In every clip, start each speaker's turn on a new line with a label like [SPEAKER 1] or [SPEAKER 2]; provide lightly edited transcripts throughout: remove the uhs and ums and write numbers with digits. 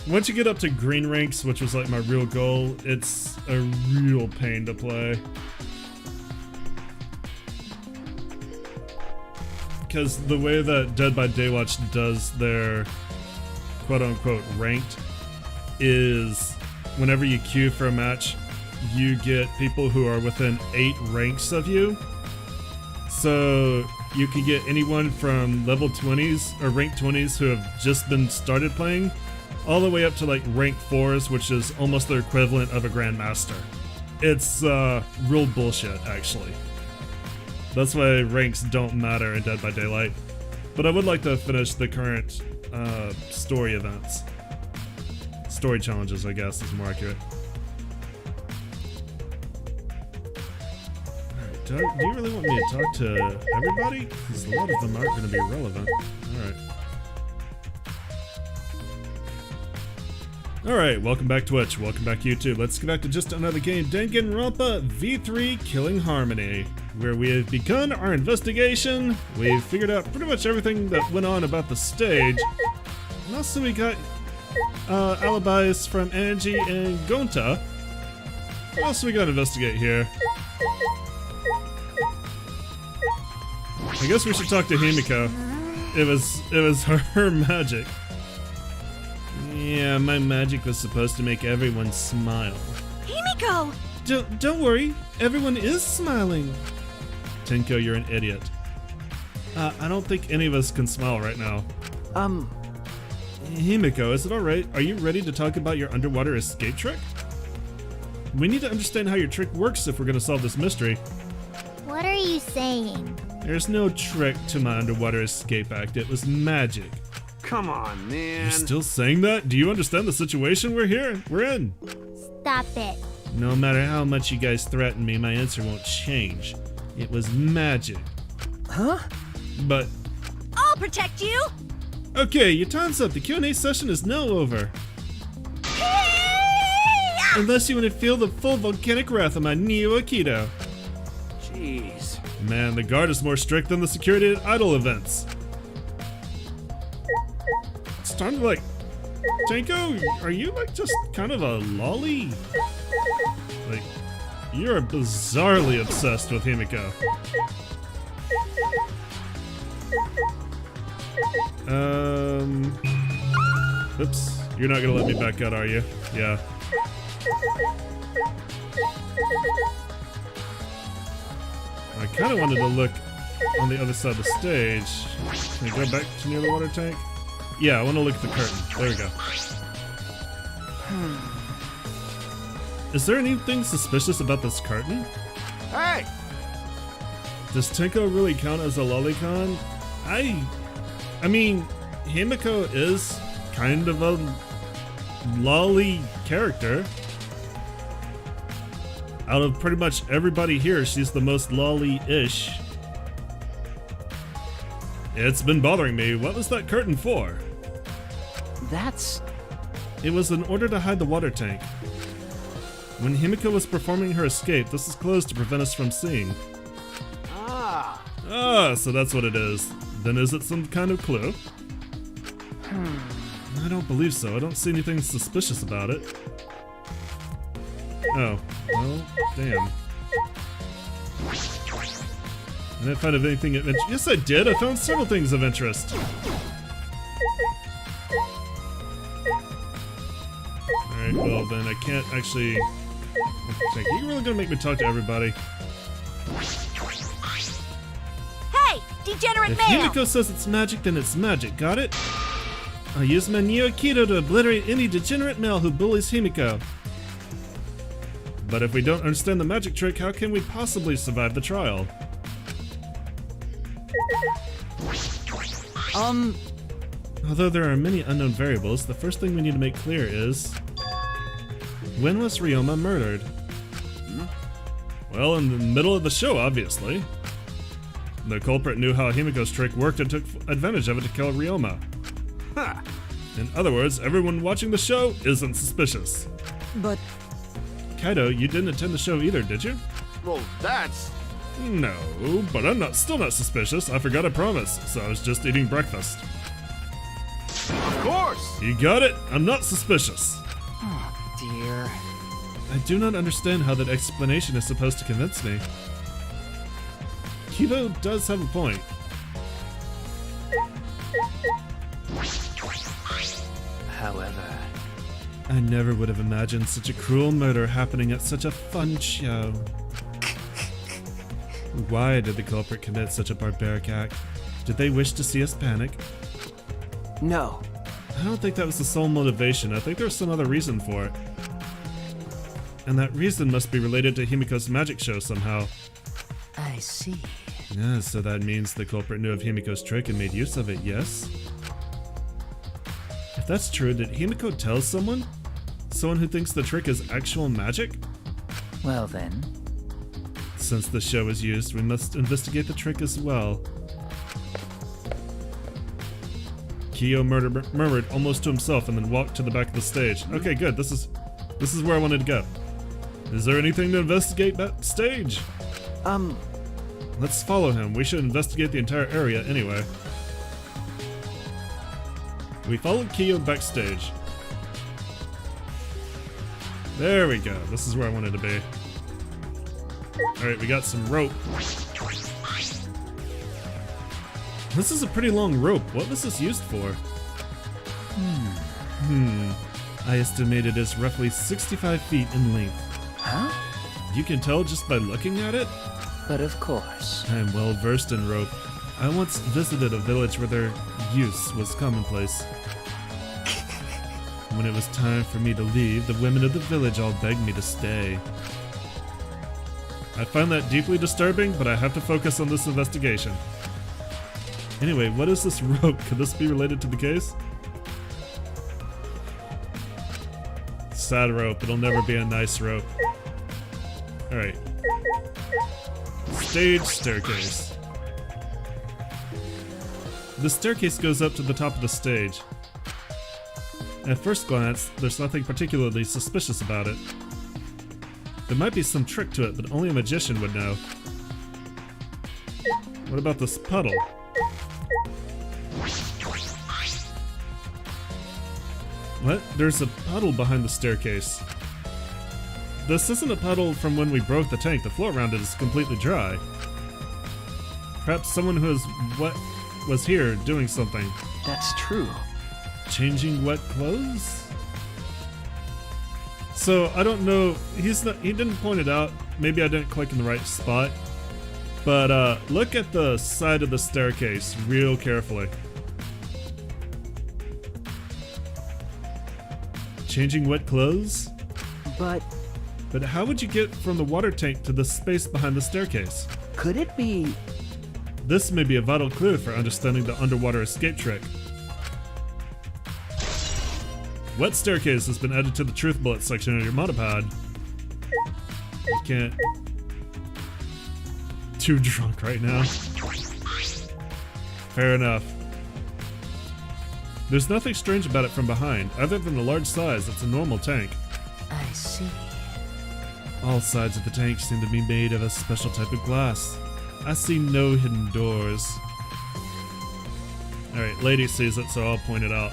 [SPEAKER 1] Once you get up to green ranks, which was like my real goal, it's a real pain to play. Because the way that Dead by Daywatch does their quote-unquote ranked is whenever you queue for a match, you get people who are within 8 ranks of you. So you can get anyone from level 20s or rank 20s who have just been started playing, all the way up to like rank 4s, which is almost the equivalent of a Grandmaster. It's real bullshit, actually. That's why ranks don't matter in Dead by Daylight. But I would like to finish the current story events. Story challenges, I guess, is more accurate. Do you really want me to talk to everybody? Because a lot of them aren't going to be relevant. Alright, welcome back Twitch, welcome back YouTube. Let's get back to just another game, Danganronpa V3 Killing Harmony, where we have begun our investigation. We've figured out pretty much everything that went on about the stage. And also we got alibis from Angie and Gonta. What else we got to investigate here? I guess we should talk to Himiko. It was her magic. Yeah, my magic was supposed to make everyone smile.
[SPEAKER 2] Himiko!
[SPEAKER 1] Don't worry, everyone is smiling. Tenko, you're an idiot. I don't think any of us can smile right now. Himiko, is it alright? Are you ready to talk about your underwater escape trick? We need to understand how your trick works if we're gonna solve this mystery.
[SPEAKER 2] What are you saying?
[SPEAKER 1] There's no trick to my underwater escape act, it was magic.
[SPEAKER 3] Come on, man.
[SPEAKER 1] You're still saying that? Do you understand the situation we're in?
[SPEAKER 2] Stop it.
[SPEAKER 1] No matter how much you guys threaten me, my answer won't change. It was magic.
[SPEAKER 4] Huh?
[SPEAKER 1] But...
[SPEAKER 2] I'll protect you!
[SPEAKER 1] Okay, your time's up. The Q&A session is now over. Unless you want to feel the full volcanic wrath of my Neo Aikido.
[SPEAKER 3] Jeez.
[SPEAKER 1] Man, the guard is more strict than the security at idol events. It's time to like... Tenko, are you like just kind of a lolly? Like, you're bizarrely obsessed with Himiko. Oops. You're not gonna let me back out, are you? Yeah. I kind of wanted to look on the other side of the stage. Can you go back to near the water tank? Yeah, I want to look at the curtain. There we go. Is there anything suspicious about this curtain?
[SPEAKER 3] Hey!
[SPEAKER 1] Does Tenko really count as a lolicon? I mean, Himiko is kind of a lolly character. Out of pretty much everybody here, she's the most lolly-ish. It's been bothering me. What was that curtain for?
[SPEAKER 4] That's...
[SPEAKER 1] It was in order to hide the water tank. When Himiko was performing her escape, this was closed to prevent us from seeing. Ah, so that's what it is. Then is it some kind of clue? I don't believe so. I don't see anything suspicious about it. Oh, well, damn. I didn't find anything of interest. Yes, I did. I found several things of interest. Alright, well then I can't actually... You're really gonna make me talk to everybody.
[SPEAKER 2] Hey, degenerate
[SPEAKER 1] If
[SPEAKER 2] male!
[SPEAKER 1] Himiko says it's magic, then it's magic. Got it? I'll use my Neo Aikido to obliterate any degenerate male who bullies Himiko. But if we don't understand the magic trick, how can we possibly survive the trial? Although there are many unknown variables, the first thing we need to make clear is... When was Ryoma murdered? Well, in the middle of the show, obviously. The culprit knew how Himiko's trick worked and took advantage of it to kill Ryoma.
[SPEAKER 3] Ha!
[SPEAKER 1] In other words, everyone watching the show isn't suspicious.
[SPEAKER 4] But...
[SPEAKER 1] Kaito, you didn't attend the show either, did you?
[SPEAKER 3] Well, that's...
[SPEAKER 1] No, but I'm still not suspicious. I forgot a promise, so I was just eating breakfast.
[SPEAKER 3] course.
[SPEAKER 1] You got it. I'm not suspicious.
[SPEAKER 4] Oh, dear.
[SPEAKER 1] I do not understand how that explanation is supposed to convince me. Kaito does have a point.
[SPEAKER 4] However,
[SPEAKER 1] I never would have imagined such a cruel murder happening at such a fun show. Why did the culprit commit such a barbaric act? Did they wish to see us panic?
[SPEAKER 4] no.
[SPEAKER 1] I don't think that was the sole motivation. I think there was some other reason for it. And that reason must be related to Himiko's magic show somehow.
[SPEAKER 4] I see.
[SPEAKER 1] Yeah, so that means the culprit knew of Himiko's trick and made use of it, yes? If that's true, did Himiko tell someone? Someone who thinks the trick is actual magic?
[SPEAKER 4] Well then,
[SPEAKER 1] Since the show is used, we must investigate the trick as well. Kyo murmured almost to himself and then walked to the back of the stage. Okay, good. This is where I wanted to go. Is there anything to investigate backstage? Let's follow him. We should investigate the entire area anyway. We followed Kyo backstage. There we go. This is where I wanted to be. Alright, we got some rope. This is a pretty long rope. What was this used for? I estimate it is roughly 65 feet in length.
[SPEAKER 4] huh?
[SPEAKER 1] You can tell just by looking at it?
[SPEAKER 4] But of course.
[SPEAKER 1] I am well versed in rope. I once visited a village where their use was commonplace. When it was time for me to leave, the women of the village all begged me to stay. I find that deeply disturbing, but I have to focus on this investigation. Anyway, what is this rope? Could this be related to the case? Sad rope. It'll never be a nice rope. Alright. Stage staircase. The staircase goes up to the top of the stage. At first glance, there's nothing particularly suspicious about it. There might be some trick to it, but only a magician would know. What about this puddle? What? There's a puddle behind the staircase. This isn't a puddle from when we broke the tank. The floor around it is completely dry. Perhaps someone who was here doing something.
[SPEAKER 4] That's true.
[SPEAKER 1] Changing wet clothes? So I don't know. He didn't point it out. Maybe I didn't click in the right spot. But look at the side of the staircase real carefully. Changing wet clothes?
[SPEAKER 4] But
[SPEAKER 1] But how would you get from the water tank to the space behind the staircase?
[SPEAKER 4] could it be?
[SPEAKER 1] This may be a vital clue for understanding the underwater escape trick. Wet staircase has been added to the truth bullet section of your modipod. You can't. Too drunk right now. Fair enough. There's nothing strange about it from behind, other than the large size. It's a normal tank.
[SPEAKER 4] I see.
[SPEAKER 1] All sides of the tank seem to be made of a special type of glass. I see no hidden doors. Alright, lady sees it, so I'll point it out.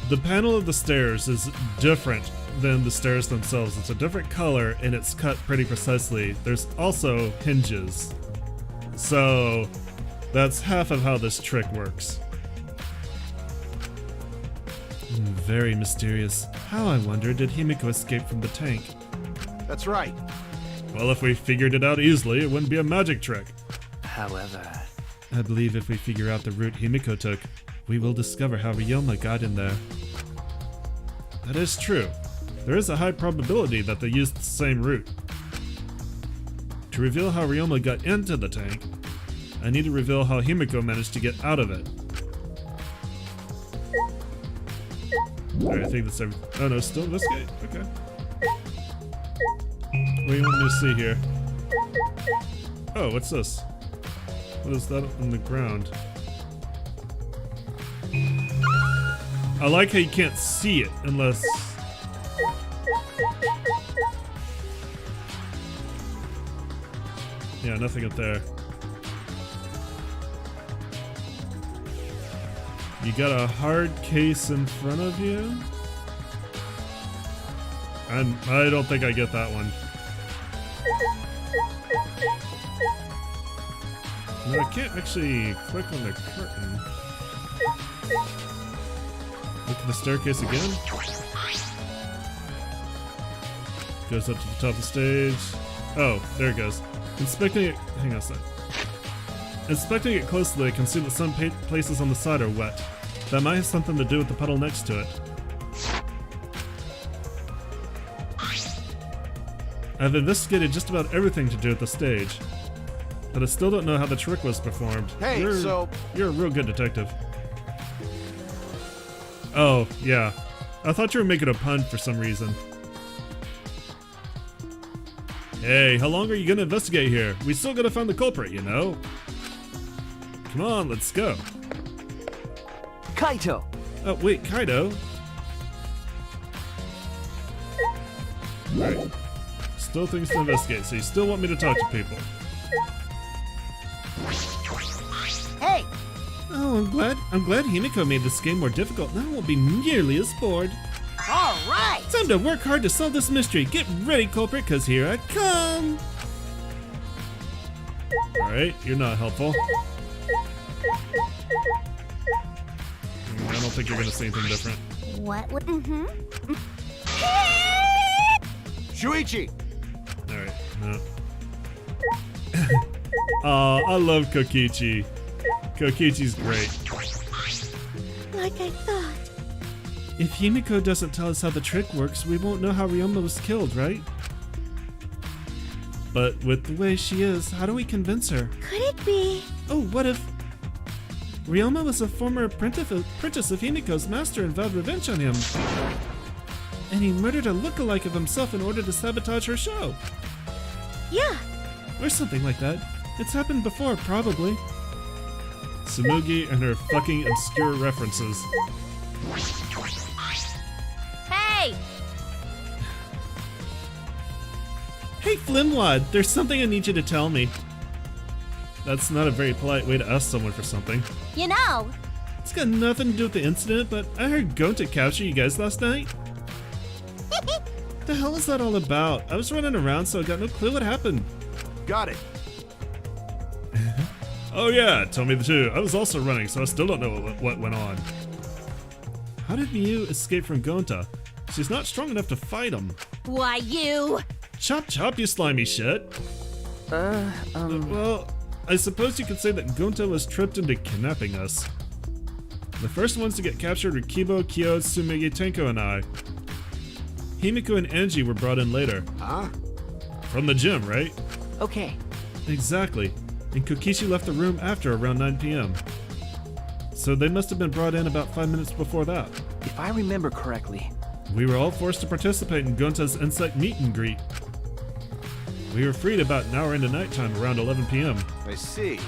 [SPEAKER 1] The panel of the stairs is different than the stairs themselves. It's a different color and it's cut pretty precisely. There's also hinges. So that's half of how this trick works. Very mysterious. How, I wonder, did Himiko escape from the tank?
[SPEAKER 3] That's right.
[SPEAKER 1] Well, if we figured it out easily, it wouldn't be a magic trick.
[SPEAKER 4] However,
[SPEAKER 1] I believe if we figure out the route Himiko took, we will discover how Ryoma got in there. That is true. There is a high probability that they used the same route. To reveal how Ryoma got into the tank, I need to reveal how Himiko managed to get out of it. Alright, I think that's everything. Oh no, still investigate? Okay. What do you want me to see here? Oh, what's this? What is that on the ground? I like how you can't see it unless... Yeah, nothing up there. You got a hard case in front of you? I don't think I get that one. No, I can't actually click on the curtain. Look at the staircase again. Goes up to the top of the stage. Oh, there it goes. Inspecting it. Hang on a sec. Inspecting it closely, I can see that some places on the side are wet. That might have something to do with the puddle next to it. I've investigated just about everything to do with the stage, but I still don't know how the trick was performed.
[SPEAKER 3] Hey,
[SPEAKER 1] you're a real good detective. Oh, yeah. I thought you were making a pun for some reason. Hey, how long are you gonna investigate here? We still gotta find the culprit, you know? Come on, let's go.
[SPEAKER 4] Kaito!
[SPEAKER 1] Oh, wait, Kaito? Alright. Still things to investigate, so you still want me to talk to people.
[SPEAKER 2] Hey!
[SPEAKER 1] Oh, I'm glad Himiko made this game more difficult. Now I won't be nearly as bored.
[SPEAKER 2] All right!
[SPEAKER 1] Time to work hard to solve this mystery. Get ready, culprit, cause here I come! Alright, you're not helpful. I don't think you're gonna say anything different.
[SPEAKER 2] What? Mm-hmm.
[SPEAKER 3] Shuichi!
[SPEAKER 1] Alright, no. Aw, I love Kokichi. Kokichi's great.
[SPEAKER 2] Like I thought.
[SPEAKER 1] If Himiko doesn't tell us how the trick works, we won't know how Ryoma was killed, right? But with the way she is, how do we convince her?
[SPEAKER 2] Could it be?
[SPEAKER 1] Oh, what if... Ryoma was a former apprentice of Himiko's master and vowed revenge on him. And he murdered a lookalike of himself in order to sabotage her show.
[SPEAKER 2] Yeah.
[SPEAKER 1] Or something like that. It's happened before, probably. Tsumugi and her fucking obscure references.
[SPEAKER 2] Hey!
[SPEAKER 1] Hey, Flimwad, there's something I need you to tell me. That's not a very polite way to ask someone for something.
[SPEAKER 2] You know.
[SPEAKER 1] It's got nothing to do with the incident, but I heard Gonta capture you guys last night. The hell is that all about? I was running around, so I got no clue what happened.
[SPEAKER 3] Got it.
[SPEAKER 1] Oh yeah, tell me the truth. I was also running, so I still don't know what went on. How did Miu escape from Gonta? She's not strong enough to fight him.
[SPEAKER 2] Why, you?
[SPEAKER 1] Chop chop, you slimy shit. Well, I suppose you could say that Gonta was tripped into kidnapping us. The first ones to get captured were Kibo, Kyo, Tsumugi, Tenko, and I. Himiko and Angie were brought in later.
[SPEAKER 3] Huh?
[SPEAKER 1] From the gym, right?
[SPEAKER 4] Okay.
[SPEAKER 1] Exactly. And Kokichi left the room after around 9 p.m. So they must have been brought in about 5 minutes before that.
[SPEAKER 4] If I remember correctly.
[SPEAKER 1] We were all forced to participate in Gonta's insect meet and greet. We were freed about an hour into nighttime around 11 p.m.
[SPEAKER 3] I see.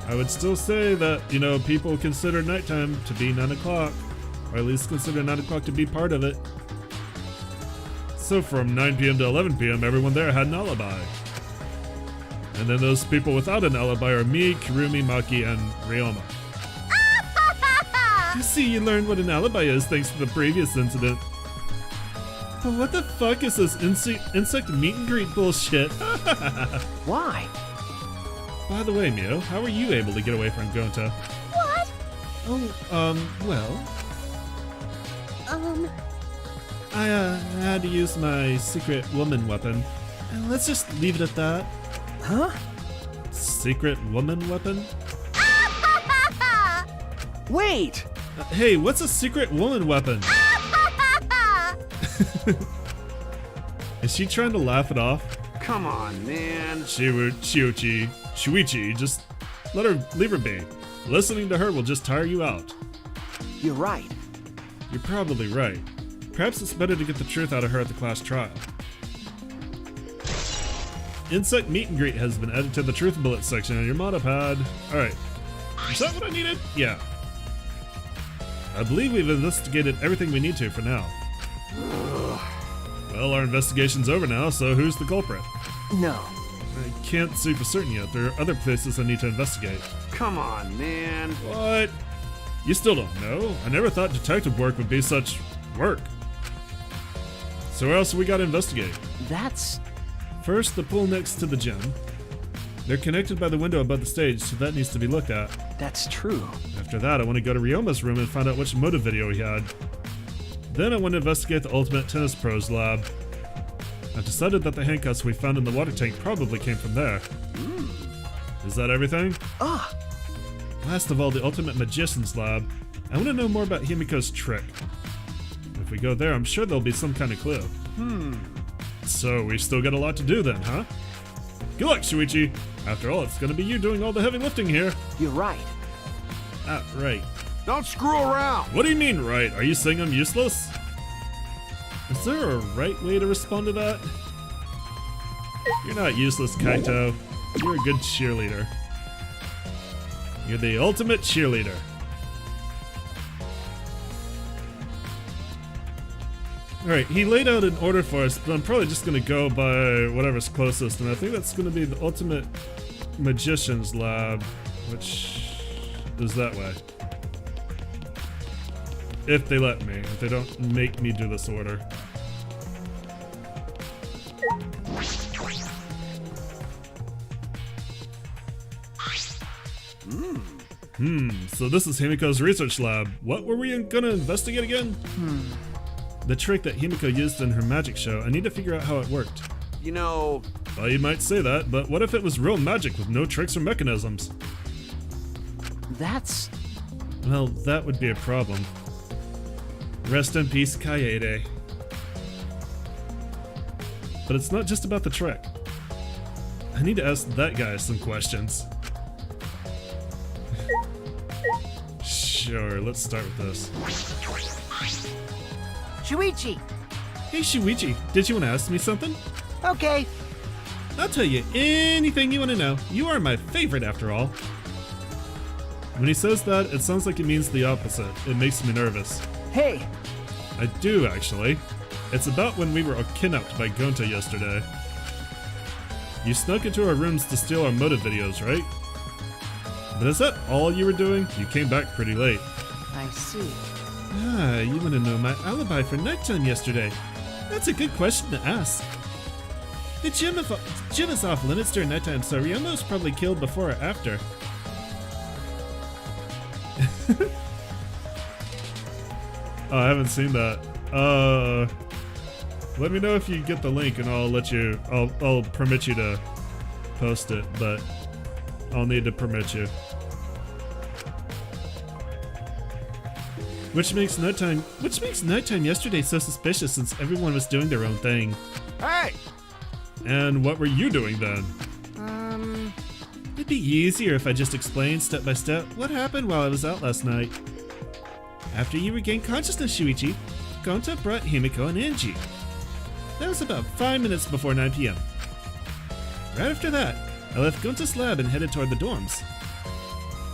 [SPEAKER 1] I would still say that, people consider nighttime to be 9 o'clock, or at least consider 9 o'clock to be part of it. So from 9 p.m. to 11 p.m., everyone there had an alibi. And then those people without an alibi are me, Kirumi, Maki, and Ryoma. You see, you learned what an alibi is thanks to the previous incident. But what the fuck is this insect meet and greet bullshit?
[SPEAKER 4] Why?
[SPEAKER 1] By the way, Mio, how were you able to get away from Gonta?
[SPEAKER 2] What?
[SPEAKER 1] Oh, well... I had to use my secret woman weapon. Let's just leave it at that.
[SPEAKER 4] Huh?
[SPEAKER 1] Secret woman weapon?
[SPEAKER 4] Wait!
[SPEAKER 1] Hey, what's a secret woman weapon? Is she trying to laugh it off?
[SPEAKER 3] Come on, man.
[SPEAKER 1] Shuichi, just leave her be. Listening to her will just tire you out.
[SPEAKER 4] You're right.
[SPEAKER 1] You're probably right. Perhaps it's better to get the truth out of her at the class trial. Insect meet and greet has been added to the truth bullet section on your modipad. Alright. Is that what I needed? Yeah. I believe we've investigated everything we need to for now. Well, our investigation's over now, so who's the culprit?
[SPEAKER 4] No.
[SPEAKER 1] I can't say for certain yet. There are other places I need to investigate.
[SPEAKER 3] Come on, man.
[SPEAKER 1] What? You still don't know? I never thought detective work would be such work. So where else we gotta investigate?
[SPEAKER 4] That's...
[SPEAKER 1] First, the pool next to the gym. They're connected by the window above the stage, so that needs to be looked at.
[SPEAKER 4] that's true.
[SPEAKER 1] After that, I want to go to Ryoma's room and find out which motive video he had. Then I want to investigate the Ultimate Tennis Pros lab. I've decided that the handcuffs we found in the water tank probably came from there. Is that everything?
[SPEAKER 4] Ah,
[SPEAKER 1] Last of all, the Ultimate Magician's lab. I want to know more about Himiko's trick. If we go there, I'm sure there'll be some kind of clue. So we've still got a lot to do then, huh? Good luck, Shuichi. After all, it's gonna be you doing all the heavy lifting here.
[SPEAKER 4] you're right.
[SPEAKER 1] Ah, right.
[SPEAKER 3] Don't screw around.
[SPEAKER 1] What do you mean, right? Are you saying I'm useless? Is there a right way to respond to that? You're not useless, Kaito. You're a good cheerleader. You're the ultimate cheerleader. Alright, he laid out an order for us, but I'm probably just gonna go by whatever's closest, and I think that's gonna be the Ultimate Magician's Lab, which is that way. If they let me, if they don't make me do this order. So this is Himiko's research lab. What were we gonna investigate again? The trick that Himiko used in her magic show. I need to figure out how it worked.
[SPEAKER 3] You know,
[SPEAKER 1] Well, you might say that, but what if it was real magic with no tricks or mechanisms?
[SPEAKER 4] That's...
[SPEAKER 1] Well, that would be a problem. Rest in peace, Kaede. But it's not just about the trick. I need to ask that guy some questions. Sure, let's start with this.
[SPEAKER 5] Shuichi.
[SPEAKER 1] Hey Shuichi, did you want to ask me something?
[SPEAKER 5] Okay.
[SPEAKER 1] I'll tell you anything you want to know. You are my favorite after all. When he says that, it sounds like it means the opposite. It makes me nervous.
[SPEAKER 4] Hey,
[SPEAKER 1] I do, actually. It's about when we were kidnapped by Gonta yesterday. You snuck into our rooms to steal our motive videos, right? But is that all you were doing? You came back pretty late.
[SPEAKER 5] I see.
[SPEAKER 1] Ah, you want to know my alibi for nighttime yesterday? That's a good question to ask. The gym is off limits during nighttime, so Ryoma was probably killed before or after. Oh, I haven't seen that. Let me know if you get the link and I'll permit you to post it, but I'll need to permit you. Which makes nighttime yesterday so suspicious since everyone was doing their own thing.
[SPEAKER 3] hey,
[SPEAKER 1] And what were you doing then? It'd be easier if I just explained step by step what happened while I was out last night. After you regained consciousness, Shuichi, Gonta brought Himiko and Angie. That was about 5 minutes before 9 p.m. Right after that, I left Gonta's lab and headed toward the dorms.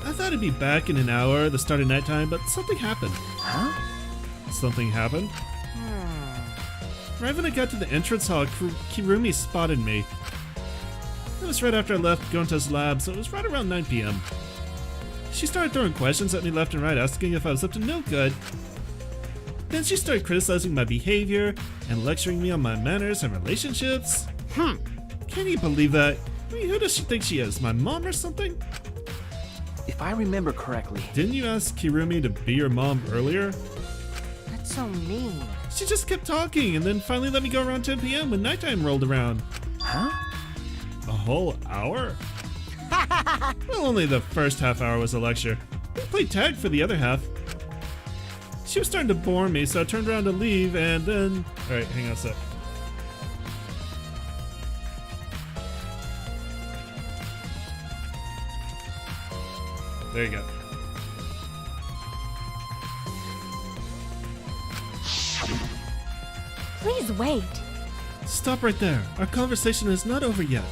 [SPEAKER 1] I thought I'd be back in an hour, the start of nighttime, but something happened.
[SPEAKER 4] huh?
[SPEAKER 1] Something happened? Right when I got to the entrance hall, Kirumi spotted me. That was right after I left Gonta's lab, so it was right around 9 p.m. She started throwing questions at me left and right, asking if I was up to no good. Then she started criticizing my behavior and lecturing me on my manners and relationships. Can you believe that? I mean, who does she think she is? My mom or something?
[SPEAKER 4] If I remember correctly,
[SPEAKER 1] Didn't you ask Kirumi to be your mom earlier?
[SPEAKER 5] That's so mean.
[SPEAKER 1] She just kept talking and then finally let me go around 10 p.m. when nighttime rolled around.
[SPEAKER 4] huh?
[SPEAKER 1] A whole hour? Well, only the first half hour was a lecture. We played tag for the other half. She was starting to bore me, so I turned around to leave and then... Alright, hang on a sec. There you go.
[SPEAKER 2] Please wait.
[SPEAKER 1] Stop right there. Our conversation is not over yet.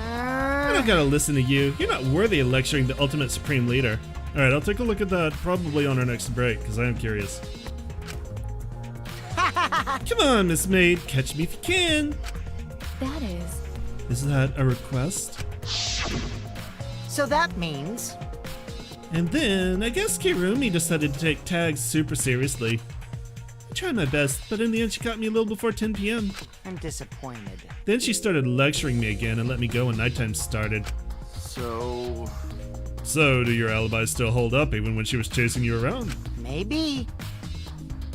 [SPEAKER 1] I don't gotta listen to you. You're not worthy of lecturing the ultimate supreme leader. Alright, I'll take a look at that probably on our next break, because I am curious. Come on, Miss Maid. Catch me if you can.
[SPEAKER 2] That is.
[SPEAKER 1] Is that a request?
[SPEAKER 5] So that means
[SPEAKER 1] And then, I guess Kirumi decided to take tags super seriously. I tried my best, but in the end she caught me a little before 10 p.m.
[SPEAKER 5] I'm disappointed.
[SPEAKER 1] Then she started lecturing me again and let me go when nighttime started.
[SPEAKER 3] So,
[SPEAKER 1] So, do your alibis still hold up even when she was chasing you around?
[SPEAKER 5] Maybe.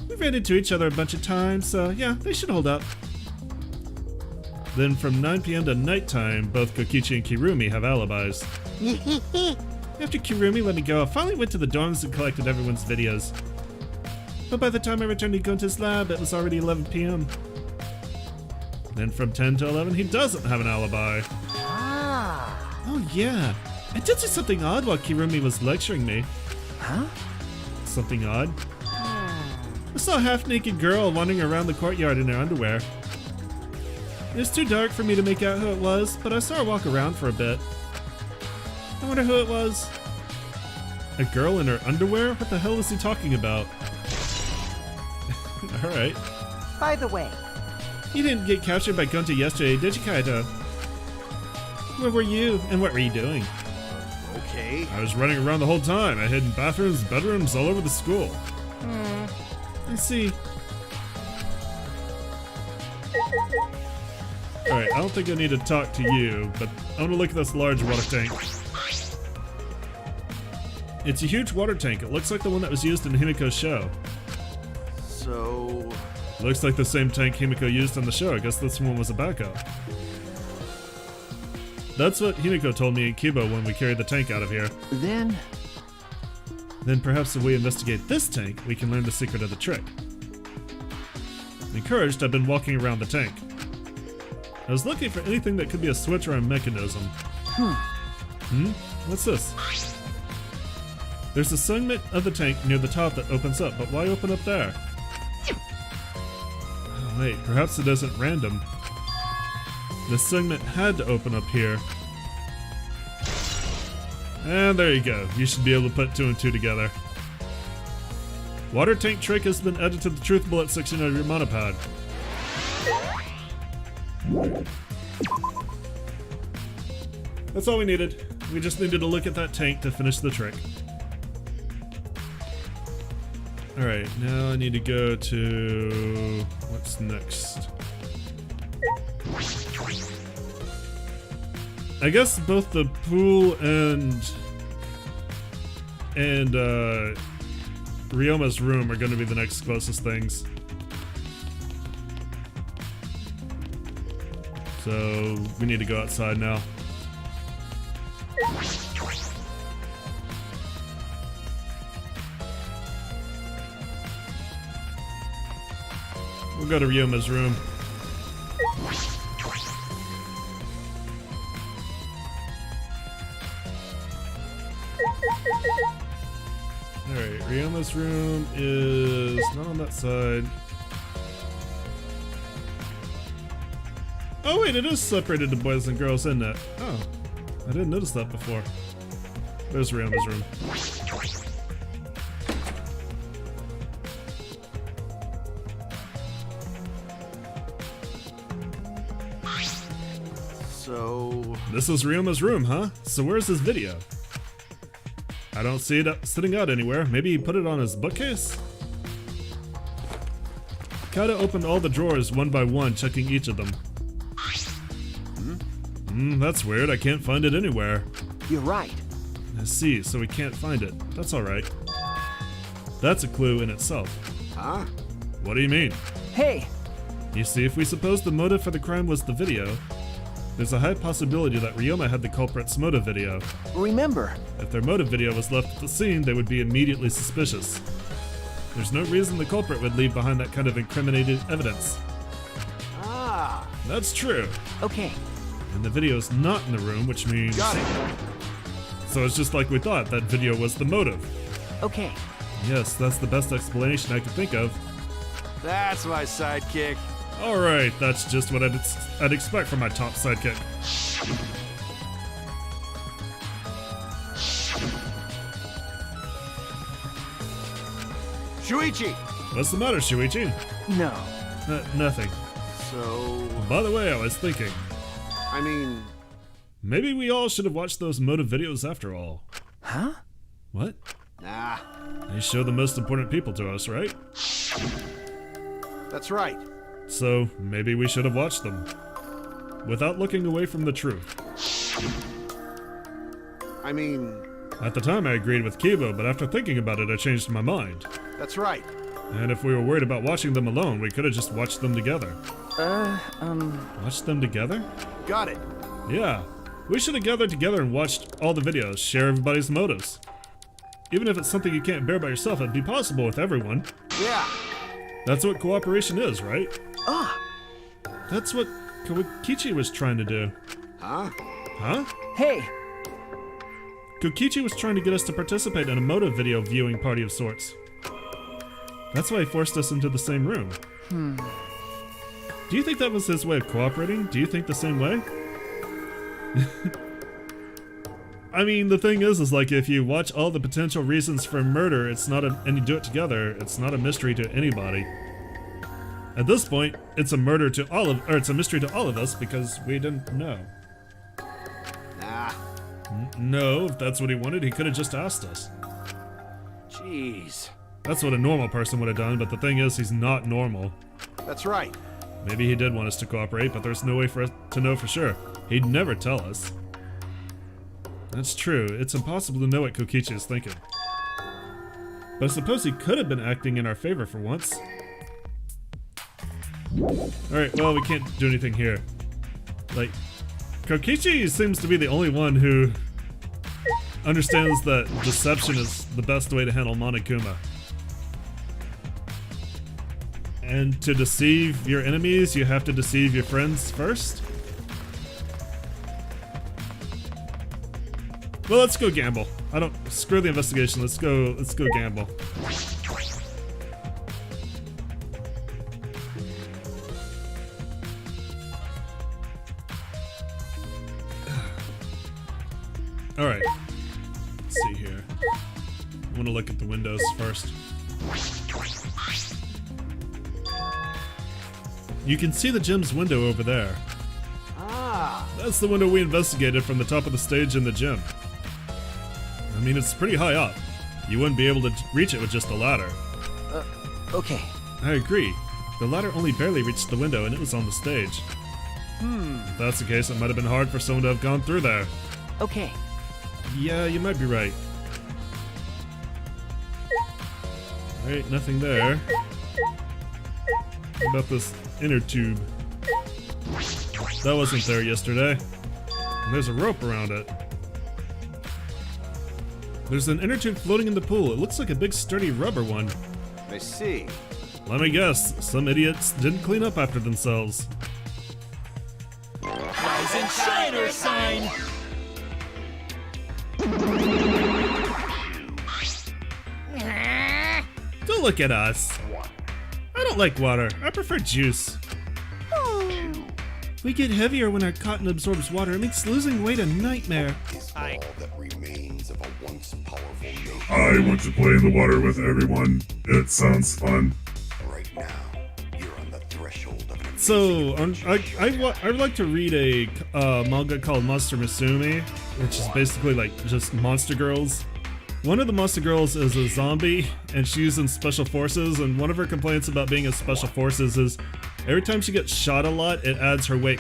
[SPEAKER 1] We ran into each other a bunch of times, so yeah, they should hold up. Then from 9 p.m. to nighttime, both Kokichi and Kirumi have alibis. After Kirumi let me go, I finally went to the dorms and collected everyone's videos. But by the time I returned to Gonta's lab, it was already 11 p.m. Then from 10 to 11, he doesn't have an alibi.
[SPEAKER 5] Ah.
[SPEAKER 1] Oh yeah, I did see something odd while Kirumi was lecturing me.
[SPEAKER 5] Huh?
[SPEAKER 1] Something odd? I saw a half-naked girl wandering around the courtyard in her underwear. It was too dark for me to make out who it was, but I saw her walk around for a bit. I wonder who it was. A girl in her underwear? What the hell is he talking about? Alright.
[SPEAKER 5] By the way,
[SPEAKER 1] You didn't get captured by Gonta yesterday, did you, Kaito? Where were you, and what were you doing?
[SPEAKER 3] okay.
[SPEAKER 1] I was running around the whole time. I hid in bathrooms, bedrooms, all over the school. I see. Alright, I don't think I need to talk to you, but I want to look at this large water tank. It's a huge water tank. It looks like the one that was used in Himiko's show.
[SPEAKER 3] So,
[SPEAKER 1] Looks like the same tank Himiko used on the show. I guess this one was a backup. That's what Himiko told me in Kibo when we carried the tank out of here.
[SPEAKER 4] Then,
[SPEAKER 1] Perhaps if we investigate this tank, we can learn the secret of the trick. Encouraged, I've been walking around the tank. I was looking for anything that could be a switch or a mechanism. What's this? There's a segment of the tank near the top that opens up, but why open up there? Oh, wait, perhaps it isn't random. The segment had to open up here. And there you go. You should be able to put 2 and 2 together. Water tank trick has been added to the truth bullet section of your monopod. That's all we needed. We just needed to look at that tank to finish the trick. Alright, now I need to go to... what's next? I guess both the pool and Ryoma's room are going to be the next closest things. So we need to go outside now. We'll go to Ryoma's room. Alright, Ryoma's room is not on that side. Oh wait, it is separated to boys and girls, isn't it? Oh, I didn't notice that before. There's Ryoma's room.
[SPEAKER 3] so,
[SPEAKER 1] This is Ryoma's room, huh? So where's his video? I don't see it sitting out anywhere. Maybe he put it on his bookcase? Kaito opened all the drawers one by one, checking each of them. That's weird. I can't find it anywhere.
[SPEAKER 4] you're right.
[SPEAKER 1] I see, so we can't find it. That's alright. That's a clue in itself.
[SPEAKER 3] huh?
[SPEAKER 1] What do you mean?
[SPEAKER 4] Hey,
[SPEAKER 1] You see, if we suppose the motive for the crime was the video, there's a high possibility that Ryoma had the culprit's motive video.
[SPEAKER 4] remember,
[SPEAKER 1] If their motive video was left at the scene, they would be immediately suspicious. There's no reason the culprit would leave behind that kind of incriminating evidence.
[SPEAKER 3] Ah,
[SPEAKER 1] That's true.
[SPEAKER 4] okay,
[SPEAKER 1] And the video's not in the room, which means...
[SPEAKER 3] got it.
[SPEAKER 1] So it's just like we thought, that video was the motive.
[SPEAKER 4] okay.
[SPEAKER 1] Yes, that's the best explanation I could think of.
[SPEAKER 3] That's my sidekick.
[SPEAKER 1] Alright, that's just what I'd expect from my top sidekick.
[SPEAKER 3] Shuichi!
[SPEAKER 1] What's the matter, Shuichi?
[SPEAKER 4] No.
[SPEAKER 1] Nothing.
[SPEAKER 3] So,
[SPEAKER 1] By the way, I was thinking,
[SPEAKER 3] I mean,
[SPEAKER 1] maybe we all should have watched those motive videos after all.
[SPEAKER 4] Huh?
[SPEAKER 1] What?
[SPEAKER 3] Nah,
[SPEAKER 1] They show the most important people to us, right?
[SPEAKER 3] that's right.
[SPEAKER 1] So maybe we should have watched them. Without looking away from the truth.
[SPEAKER 3] I mean,
[SPEAKER 1] At the time I agreed with Kibo, but after thinking about it I changed my mind.
[SPEAKER 3] that's right.
[SPEAKER 1] And if we were worried about watching them alone, we could have just watched them together. Watched them together?
[SPEAKER 3] Got it.
[SPEAKER 1] Yeah. We should have gathered together and watched all the videos, share everybody's motives. Even if it's something you can't bear by yourself, it'd be possible with everyone.
[SPEAKER 3] Yeah.
[SPEAKER 1] That's what cooperation is, right?
[SPEAKER 4] Ah,
[SPEAKER 1] That's what Kokichi was trying to do.
[SPEAKER 3] Huh?
[SPEAKER 1] Huh?
[SPEAKER 4] hey,
[SPEAKER 1] Kokichi was trying to get us to participate in a motive video viewing party of sorts. That's why he forced us into the same room. Do you think that was his way of cooperating? Do you think the same way? I mean, the thing is like if you watch all the potential reasons for murder, and you do it together, it's not a mystery to anybody. At this point, it's a mystery to all of us because we didn't know.
[SPEAKER 3] Nah.
[SPEAKER 1] No, if that's what he wanted, he could have just asked us.
[SPEAKER 3] Jeez.
[SPEAKER 1] That's what a normal person would have done, but the thing is, he's not normal.
[SPEAKER 3] That's right.
[SPEAKER 1] Maybe he did want us to cooperate, but there's no way for us to know for sure. He'd never tell us. That's true, it's impossible to know what Kokichi is thinking. But I suppose he could have been acting in our favor for once. Alright, well, we can't do anything here. Like, Kokichi seems to be the only one who understands that deception is the best way to handle Monokuma. And to deceive your enemies, you have to deceive your friends first? Well, let's go gamble. Screw the investigation, let's go gamble. Alright. Let's see here. I want to look at the windows first. You can see the gym's window over there.
[SPEAKER 3] Ah.
[SPEAKER 1] That's the window we investigated from the top of the stage in the gym. I mean, it's pretty high up. You wouldn't be able to reach it with just a ladder.
[SPEAKER 4] okay.
[SPEAKER 1] I agree. The ladder only barely reached the window and it was on the stage. If that's the case, it might have been hard for someone to have gone through there.
[SPEAKER 4] Okay.
[SPEAKER 1] Yeah, you might be right. Alright, nothing there. What about this inner tube? That wasn't there yesterday. And there's a rope around it. There's an inner tube floating in the pool. It looks like a big sturdy rubber one.
[SPEAKER 3] I see.
[SPEAKER 1] Let me guess, some idiots didn't clean up after themselves.
[SPEAKER 6] Rise and shine or sign!
[SPEAKER 1] Don't look at us. I don't like water. I prefer juice. We get heavier when our cotton absorbs water. It makes losing weight a nightmare.
[SPEAKER 7] Is all that remains of a once powerful nation.
[SPEAKER 8] I want to play in the water with everyone. It sounds fun.
[SPEAKER 7] Right now, you're on the threshold of an
[SPEAKER 1] So, I would like to read a manga called Monster Musume, which is basically like just monster girls. One of the monster girls is a zombie, and she's in special forces, and one of her complaints about being in special forces is every time she gets shot a lot, it adds to her weight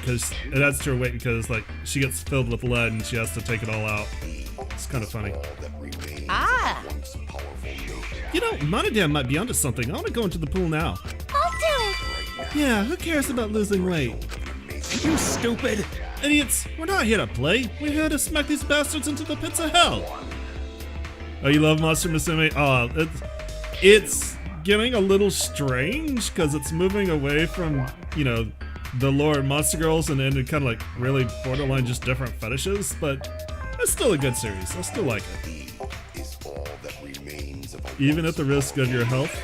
[SPEAKER 1] because like she gets filled with lead and she has to take it all out. It's kind of funny.
[SPEAKER 7] all that remains
[SPEAKER 2] Ah.
[SPEAKER 7] of a once powerful nation.
[SPEAKER 1] You know, Monodam might be onto something. I want to go into the pool now.
[SPEAKER 2] I'll do it.
[SPEAKER 1] Yeah, who cares about losing weight?
[SPEAKER 6] You stupid!
[SPEAKER 1] Idiots, we're not here to play. We're here to smack these bastards into the pits of hell. Oh, you love Monster Musume? Oh, it's getting a little strange because it's moving away from, you know, the lore of Monster Girls and into kind of like really borderline just different fetishes, but it's still a good series. I still like it.
[SPEAKER 7] Is all that remains of a
[SPEAKER 1] Even at the risk of your health,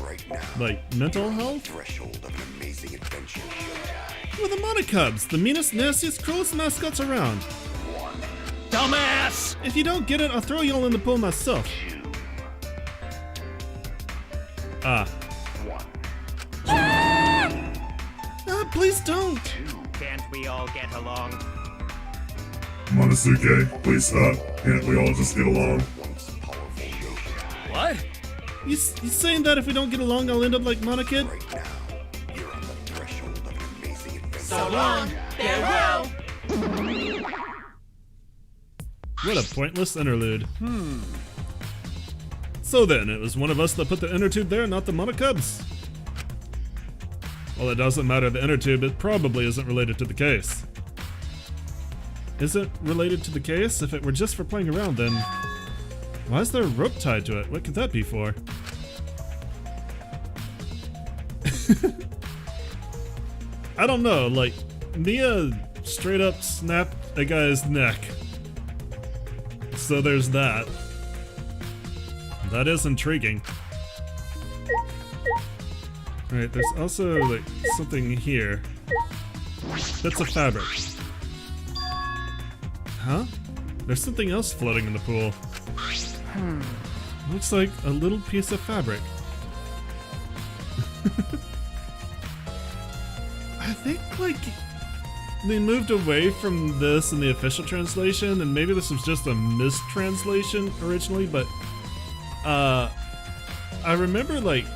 [SPEAKER 7] right now,
[SPEAKER 1] like mental health.
[SPEAKER 7] threshold of an amazing adventure.
[SPEAKER 1] We're the Monocubs, the meanest, nastiest, cruelest mascots around.
[SPEAKER 6] Dumbass!
[SPEAKER 1] If you don't get it, I'll throw you all in the pool myself. Ah, please don't.
[SPEAKER 6] Can't we all get along?
[SPEAKER 8] Monosuke, please stop. Can't we all just get along?
[SPEAKER 7] Once powerful nation.
[SPEAKER 6] What?
[SPEAKER 1] You saying that if we don't get along, I'll end up like Monokid?
[SPEAKER 7] Right now, you're on the threshold of an amazing adventure.
[SPEAKER 6] So long. Farewell.
[SPEAKER 1] What a pointless interlude. So then, it was one of us that put the inner tube there, not the Monocubs. Well, it doesn't matter the inner tube, it probably isn't related to the case. Is it related to the case? If it were just for playing around, then why is there a rope tied to it? What could that be for? I don't know, like, Nia straight up snapped a guy's neck. So there's that. That is intriguing. Alright, there's also, like, something here. That's a fabric. Huh? There's something else floating in the pool. Looks like a little piece of fabric. I think, like, they moved away from this in the official translation, and maybe this was just a mistranslation originally, but I remember, like,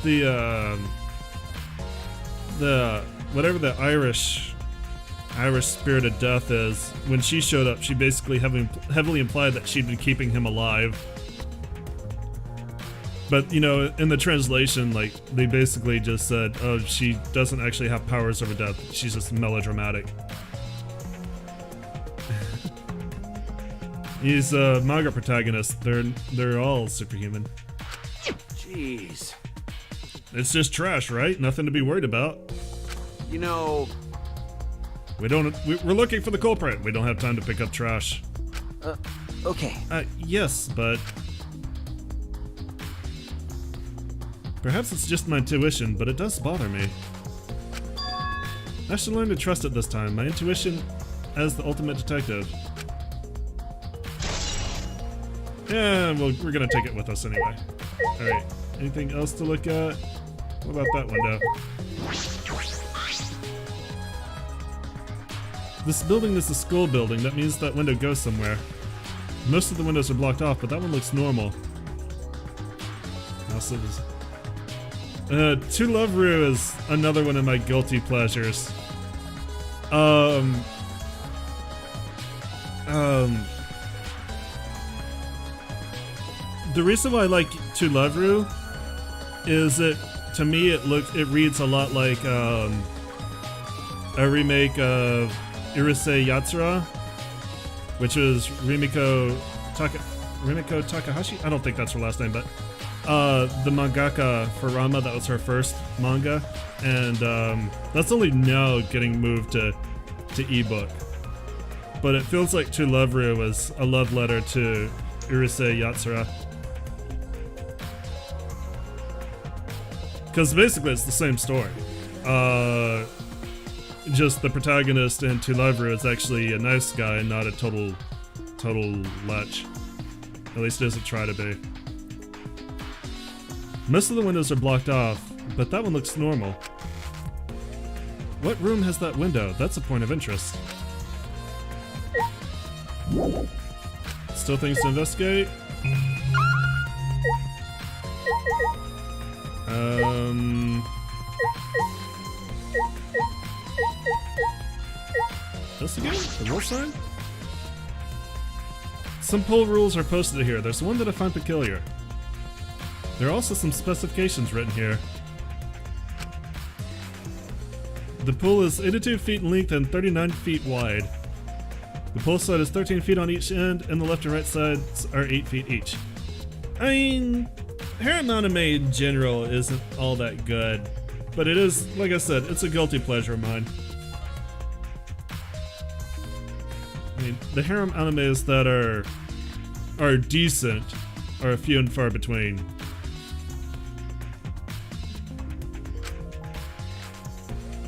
[SPEAKER 1] the whatever the Irish spirit of death is, when she showed up, she basically heavily implied that she'd been keeping him alive. But, you know, in the translation, like, they basically just said, oh, she doesn't actually have powers over death, she's just melodramatic. He's a manga protagonist, they're all superhuman.
[SPEAKER 3] Jeez.
[SPEAKER 1] It's just trash, right? Nothing to be worried about.
[SPEAKER 3] You know,
[SPEAKER 1] We're looking for the culprit. We don't have time to pick up trash.
[SPEAKER 4] Okay.
[SPEAKER 1] Yes, but perhaps it's just my intuition, but it does bother me. I should learn to trust it this time. My intuition as the ultimate detective. Yeah, well, we're gonna take it with us anyway. Alright, anything else to look at? What about that window? This building is a school building. That means that window goes somewhere. Most of the windows are blocked off, but that one looks normal. Also, To Love Ru is another one of my guilty pleasures. The reason why I like To Love Ru is to me it reads a lot like a remake of Urusei Yatsura, which was Rimiko Takahashi? I don't think that's her last name, but the mangaka for Rama, that was her first manga, and that's only now getting moved to ebook. But it feels like To Love Ru was a love letter to Urusei Yatsura. Because basically it's the same story. Just the protagonist in To Love Ru is actually a nice guy and not a total lech. At least he doesn't try to be. Most of the windows are blocked off, but that one looks normal. What room has that window? That's a point of interest. Still things to investigate? This again? The wolf sign? Some pool rules are posted here. There's one that I find peculiar. There are also some specifications written here. The pool is 82 feet in length and 39 feet wide. The pool side is 13 feet on each end, and the left and right sides are 8 feet each. I mean, harem anime in general isn't all that good, but it is, like I said, it's a guilty pleasure of mine. I mean, the harem animes that are decent are few and far between.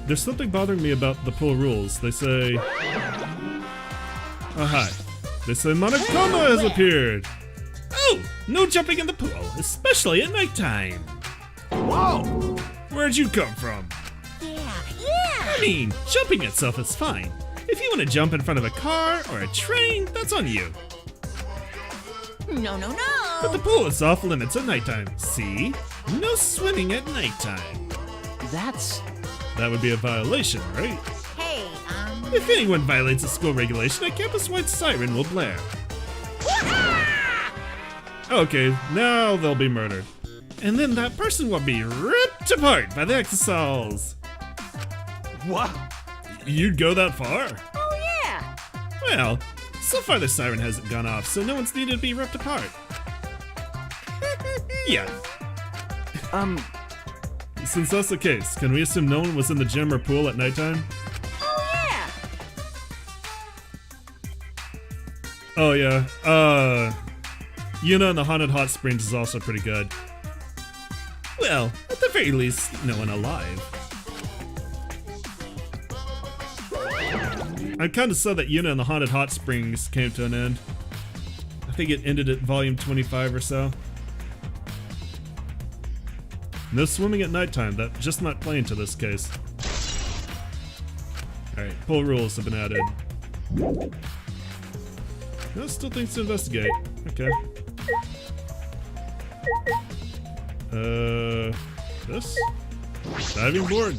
[SPEAKER 1] There's something bothering me about the pool rules. They say... Oh, hi. They say Monokuma has appeared! Oh! No jumping in the pool, especially at nighttime!
[SPEAKER 3] whoa!
[SPEAKER 1] Where'd you come from?
[SPEAKER 2] Yeah.
[SPEAKER 1] I mean, jumping itself is fine. If you want to jump in front of a car or a train, that's on you.
[SPEAKER 6] No, no,
[SPEAKER 1] But the
[SPEAKER 6] no!
[SPEAKER 1] pool is off limits at nighttime. See? No swimming at nighttime.
[SPEAKER 4] That
[SPEAKER 1] would be a violation, right?
[SPEAKER 6] Hey,
[SPEAKER 1] If anyone violates a school regulation, a campus-wide siren will blare. Okay, now they'll be murdered. And then that person will be ripped apart by the exosols.
[SPEAKER 3] What?
[SPEAKER 1] You'd go that far?
[SPEAKER 6] Oh yeah!
[SPEAKER 1] Well, so far the siren hasn't gone off, so no one's needed to be ripped apart. Yeah. Since that's the case, can we assume no one was in the gym or pool at nighttime?
[SPEAKER 6] Oh yeah!
[SPEAKER 1] Oh yeah, Yuna and the Haunted Hot Springs is also pretty good. Well, at the very least, no one alive. I'm kinda sad that Yuna and the Haunted Hot Springs came to an end. I think it ended at volume 25 or so. No swimming at nighttime, that's just not playing to this case. Alright, pool rules have been added. No, still things to investigate. Okay. This? Diving board.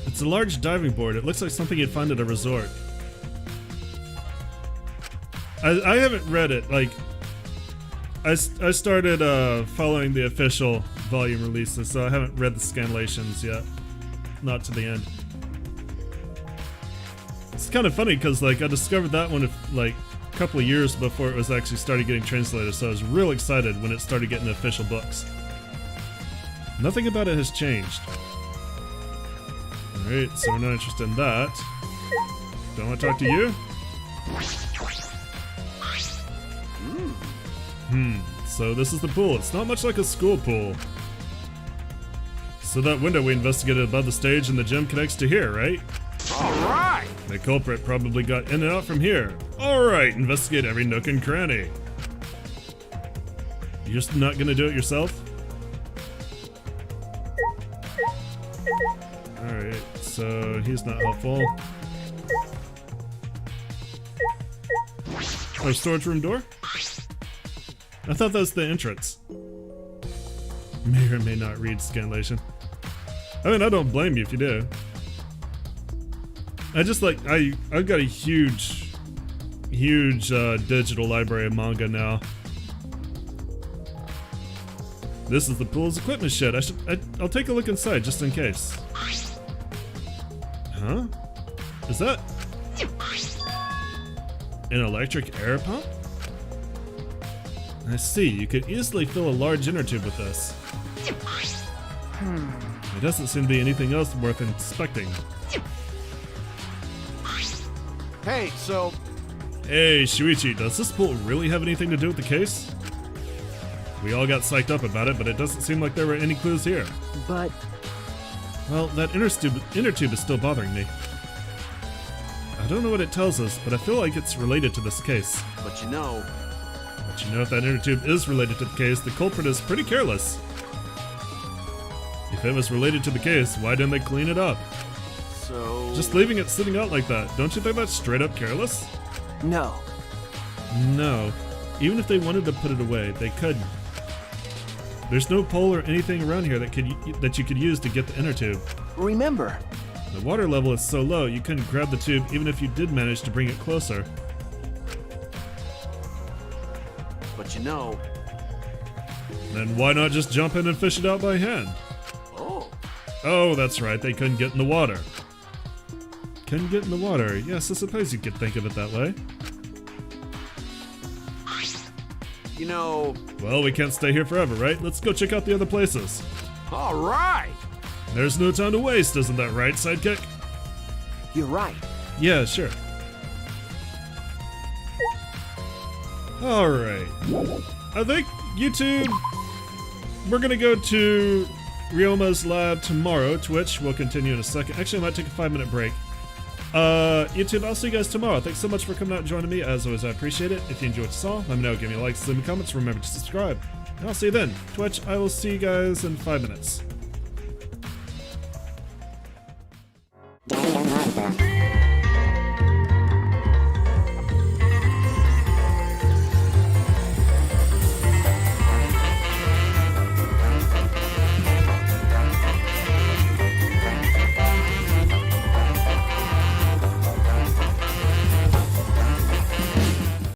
[SPEAKER 1] It's a large diving board. It looks like something you'd find at a resort. I haven't read it. Like, I started following the official volume releases, so I haven't read the scanlations yet. Not to the end. It's kind of funny because like I discovered that one like a couple of years before it was actually started getting translated, so I was real excited when it started getting official books. Nothing about it has changed. Alright, so we're not interested in that. Don't want to talk to you? So this is the pool. It's not much like a school pool. So that window we investigated above the stage in the gym connects to here, right?
[SPEAKER 3] Alright!
[SPEAKER 1] The culprit probably got in and out from here. Alright, investigate every nook and cranny. You're just not gonna do it yourself? Alright, so he's not helpful. Oh, storage room door? I thought that was the entrance. May or may not read scanlation. I mean, I don't blame you if you do. I just like, I've got a huge digital library of manga now. This is the pool's equipment shed. I'll take a look inside just in case. Huh? Is that an electric air pump? I see, you could easily fill a large inner tube with this. There doesn't seem to be anything else worth inspecting.
[SPEAKER 3] Hey, so...
[SPEAKER 1] Hey, Shuichi, does this pool really have anything to do with the case? We all got psyched up about it, but it doesn't seem like there were any clues here.
[SPEAKER 4] but
[SPEAKER 1] Well, that inner tube is still bothering me. I don't know what it tells us, but I feel like it's related to this case.
[SPEAKER 3] But you know...
[SPEAKER 1] But you know, if that inner tube is related to the case, the culprit is pretty careless. If it was related to the case, why didn't they clean it up?
[SPEAKER 3] So...
[SPEAKER 1] Just leaving it sitting out like that, don't you think that's straight up careless?
[SPEAKER 4] no.
[SPEAKER 1] No. Even if they wanted to put it away, they couldn't. There's no pole or anything around here that you could use to get the inner tube.
[SPEAKER 4] Remember,
[SPEAKER 1] The water level is so low, you couldn't grab the tube even if you did manage to bring it closer.
[SPEAKER 3] But you know...
[SPEAKER 1] Then why not just jump in and fish it out by hand?
[SPEAKER 3] Oh...
[SPEAKER 1] Oh, that's right, they couldn't get in the water. Couldn't get in the water. Yes, I suppose you could think of it that way.
[SPEAKER 3] You know...
[SPEAKER 1] Well, we can't stay here forever, right? Let's go check out the other places.
[SPEAKER 3] Alright!
[SPEAKER 1] There's no time to waste, isn't that right, sidekick?
[SPEAKER 4] you're right.
[SPEAKER 1] Yeah, sure. Alright. I think, YouTube, we're gonna go to Ryoma's lab tomorrow. Twitch, we'll continue in a second. Actually, I might take a 5-minute break. YouTube, I'll see you guys tomorrow. Thanks so much for coming out and joining me. As always, I appreciate it. If you enjoyed what you saw, let me know. Give me a like, leave me comments. Remember to subscribe. And I'll see you then. Twitch, I will see you guys in 5 minutes.
[SPEAKER 9] Danganronpa.